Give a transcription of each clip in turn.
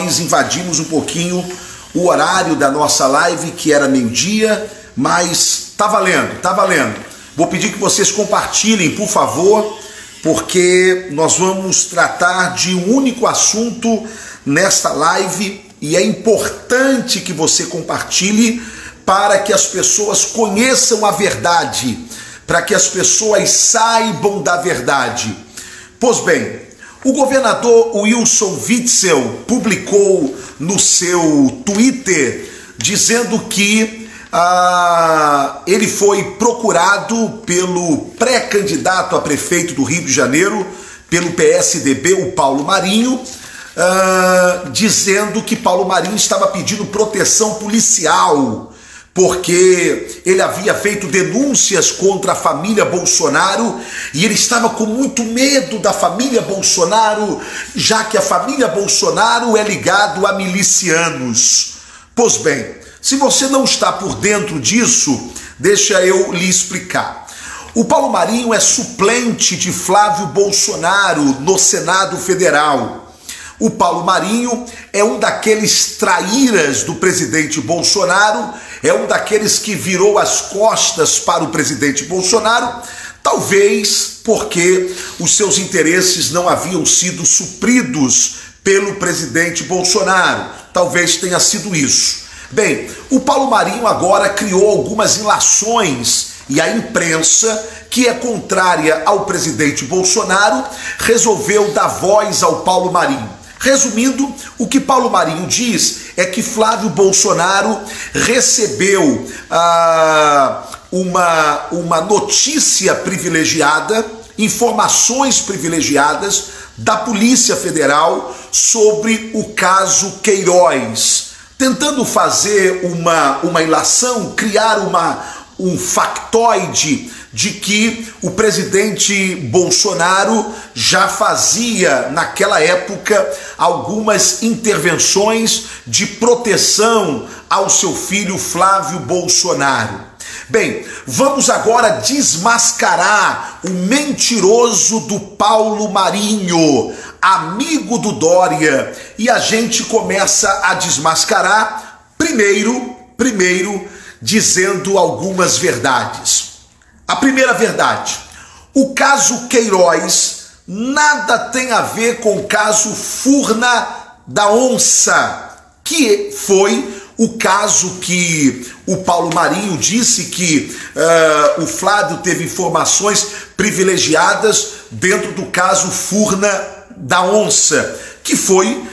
nós invadimos um pouquinho o horário da nossa live, que era meio-dia, mas tá valendo, tá valendo. Vou pedir que vocês compartilhem, por favor, porque nós vamos tratar de um único assunto nesta live e é importante que você compartilhe para que as pessoas conheçam a verdade, para que as pessoas saibam da verdade. Pois bem, o governador Wilson Witzel publicou no seu Twitter dizendo que ele foi procurado pelo pré-candidato a prefeito do Rio de Janeiro, pelo PSDB, o Paulo Marinho, dizendo que Paulo Marinho estava pedindo proteção policial, porque ele havia feito denúncias contra a família Bolsonaro e ele estava com muito medo da família Bolsonaro, já que a família Bolsonaro é ligado a milicianos. Pois bem, se você não está por dentro disso, deixa eu lhe explicar. O Paulo Marinho é suplente de Flávio Bolsonaro no Senado Federal. O Paulo Marinho é um daqueles traíras do presidente Bolsonaro, é um daqueles que virou as costas para o presidente Bolsonaro, talvez porque os seus interesses não haviam sido supridos pelo presidente Bolsonaro. Talvez tenha sido isso. Bem, o Paulo Marinho agora criou algumas ilações e a imprensa, que é contrária ao presidente Bolsonaro, resolveu dar voz ao Paulo Marinho. Resumindo, o que Paulo Marinho diz é que Flávio Bolsonaro recebeu uma notícia privilegiada, informações privilegiadas da Polícia Federal sobre o caso Queiroz, tentando fazer uma ilação, criar um factoide de que o presidente Bolsonaro já fazia, naquela época, algumas intervenções de proteção ao seu filho Flávio Bolsonaro. Bem, vamos agora desmascarar o mentiroso do Paulo Marinho, amigo do Dória, e a gente começa a desmascarar primeiro dizendo algumas verdades. A primeira verdade: o caso Queiroz nada tem a ver com o caso Furna da Onça, que foi o caso que o Paulo Marinho disse que o Flávio teve informações privilegiadas dentro do caso Furna da Onça, que foi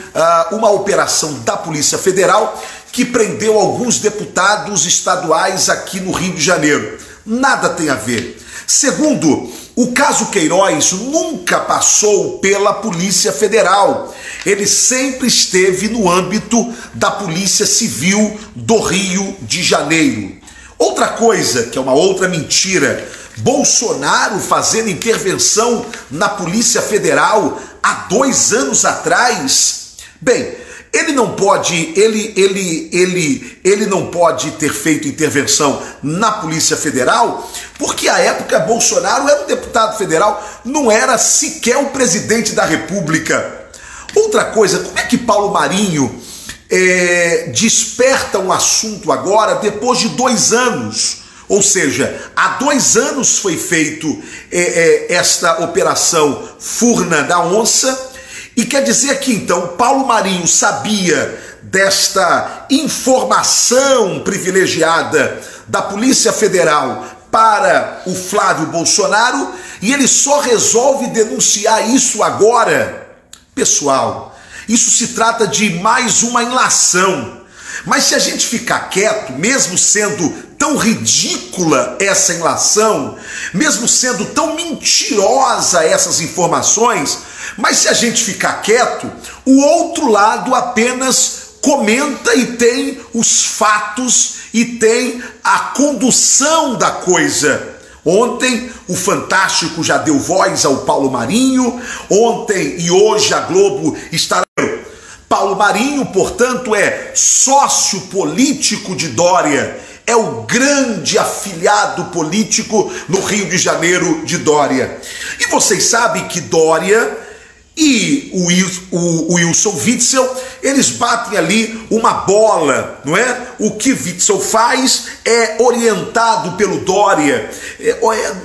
uma operação da Polícia Federal que prendeu alguns deputados estaduais aqui no Rio de Janeiro. Nada tem a ver. Segundo, o caso Queiroz nunca passou pela Polícia Federal. Ele sempre esteve no âmbito da Polícia Civil do Rio de Janeiro. Outra coisa, que é uma outra mentira, Bolsonaro fazendo intervenção na Polícia Federal há 2 anos atrás. Bem, ele não pode ter feito intervenção na Polícia Federal, porque à época Bolsonaro era um deputado federal, não era sequer o presidente da República. Outra coisa, como é que Paulo Marinho desperta um assunto agora depois de 2 anos? Ou seja, há 2 anos foi feito esta operação Furna da Onça, e quer dizer que então Paulo Marinho sabia desta informação privilegiada da Polícia Federal para o Flávio Bolsonaro e ele só resolve denunciar isso agora. Pessoal, isso se trata de mais uma ilação. Mas se a gente ficar quieto, mesmo sendo tão ridícula essa ilação, mesmo sendo tão mentirosa essas informações, mas se a gente ficar quieto, o outro lado apenas comenta e tem os fatos e tem a condução da coisa. Ontem o Fantástico já deu voz ao Paulo Marinho, ontem e hoje a Globo está... Paulo Marinho, portanto, é sócio político de Dória, é o grande afiliado político no Rio de Janeiro de Dória. E vocês sabem que Dória e o Wilson Witzel, eles batem ali uma bola, não é? O que Witzel faz é orientado pelo Dória.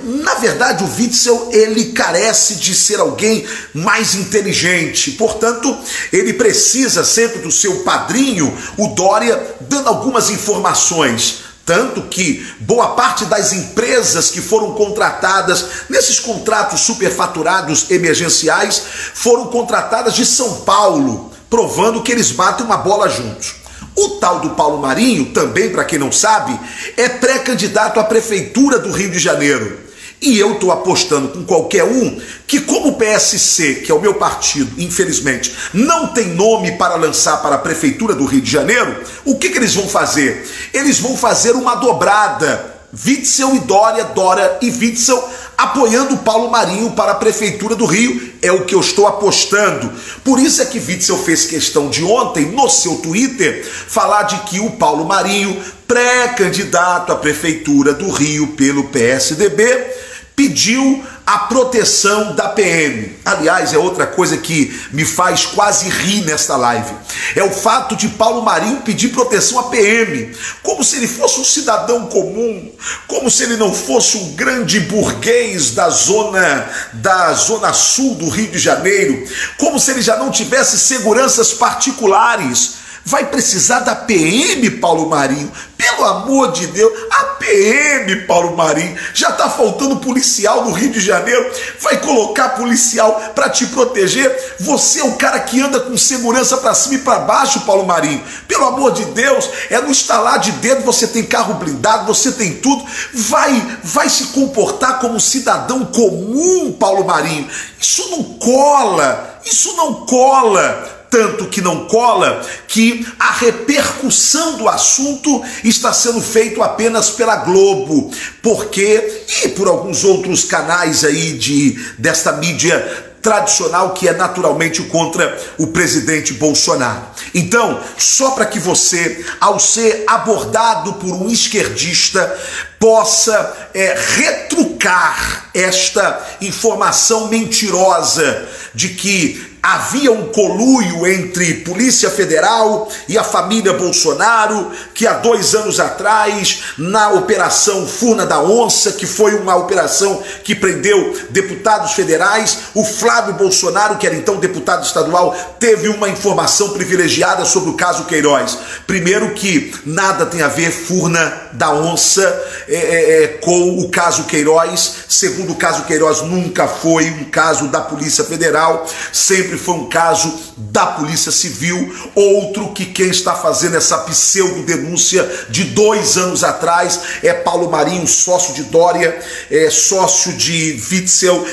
Na verdade, o Witzel, ele carece de ser alguém mais inteligente, portanto, ele precisa sempre do seu padrinho, o Dória, dando algumas informações. Tanto que boa parte das empresas que foram contratadas nesses contratos superfaturados emergenciais foram contratadas de São Paulo, provando que eles batem uma bola juntos. O tal do Paulo Marinho, também para quem não sabe, é pré-candidato à prefeitura do Rio de Janeiro. E eu estou apostando com qualquer um que, como o PSC, que é o meu partido, infelizmente, não tem nome para lançar para a prefeitura do Rio de Janeiro, o que eles vão fazer? Eles vão fazer uma dobrada. Witzel e Dória, Dória e Witzel, apoiando o Paulo Marinho para a prefeitura do Rio, é o que eu estou apostando. Por isso é que Witzel fez questão de ontem, no seu Twitter, falar de que o Paulo Marinho, pré-candidato à prefeitura do Rio pelo PSDB, pediu a proteção da PM. Aliás, é outra coisa que me faz quase rir nesta live. É o fato de Paulo Marinho pedir proteção à PM, como se ele fosse um cidadão comum, como se ele não fosse um grande burguês da zona sul do Rio de Janeiro, como se ele já não tivesse seguranças particulares. Vai precisar da PM, Paulo Marinho? Pelo amor de Deus, a PM, Paulo Marinho, já está faltando policial no Rio de Janeiro, vai colocar policial para te proteger? Você é o cara que anda com segurança para cima e para baixo, Paulo Marinho. Pelo amor de Deus, é no estalar de dedo, você tem carro blindado, você tem tudo, vai se comportar como um cidadão comum, Paulo Marinho. Isso não cola, isso não cola. Tanto que não cola que a repercussão do assunto está sendo feito apenas pela Globo, porque, e por alguns outros canais aí desta mídia tradicional que é naturalmente contra o presidente Bolsonaro. Então, só para que você, ao ser abordado por um esquerdista, possa retrucar esta informação mentirosa de que havia um conluio entre Polícia Federal e a família Bolsonaro, que há 2 anos atrás, na Operação Furna da Onça, que foi uma operação que prendeu deputados federais, o Flávio Bolsonaro, que era então deputado estadual, teve uma informação privilegiada sobre o caso Queiroz. Primeiro que nada tem a ver Furna da Onça com o caso Queiroz. Segundo, o caso Queiroz nunca foi um caso da Polícia Federal, sempre foi um caso da Polícia Civil. Outro que quem está fazendo essa pseudo-denúncia de 2 anos atrás é Paulo Marinho, sócio de Dória, sócio de Witzel,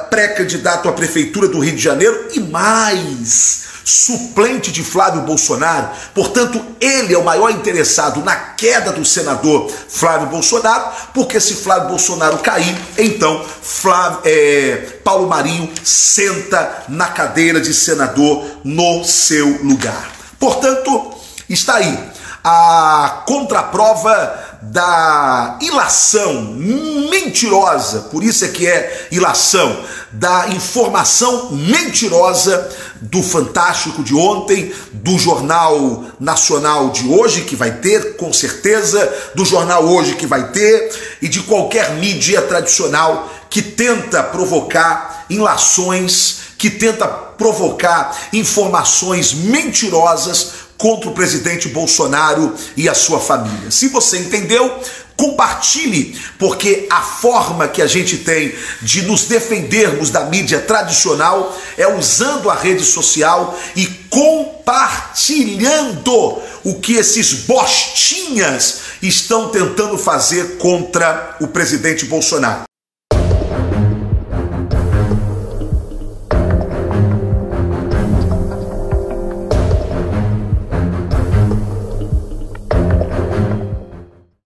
pré-candidato à prefeitura do Rio de Janeiro e mais, suplente de Flávio Bolsonaro. Portanto, ele é o maior interessado na queda do senador Flávio Bolsonaro, porque se Flávio Bolsonaro cair, então Paulo Marinho senta na cadeira de senador no seu lugar. Portanto, está aí a contraprova da ilação mentirosa, por isso é que é ilação, da informação mentirosa do Fantástico de ontem, do Jornal Nacional de hoje, que vai ter, com certeza, do Jornal Hoje, que vai ter, e de qualquer mídia tradicional que tenta provocar ilações, que tenta provocar informações mentirosas contra o presidente Bolsonaro e a sua família. Se você entendeu, compartilhe, porque a forma que a gente tem de nos defendermos da mídia tradicional é usando a rede social e compartilhando o que esses bostinhas estão tentando fazer contra o presidente Bolsonaro.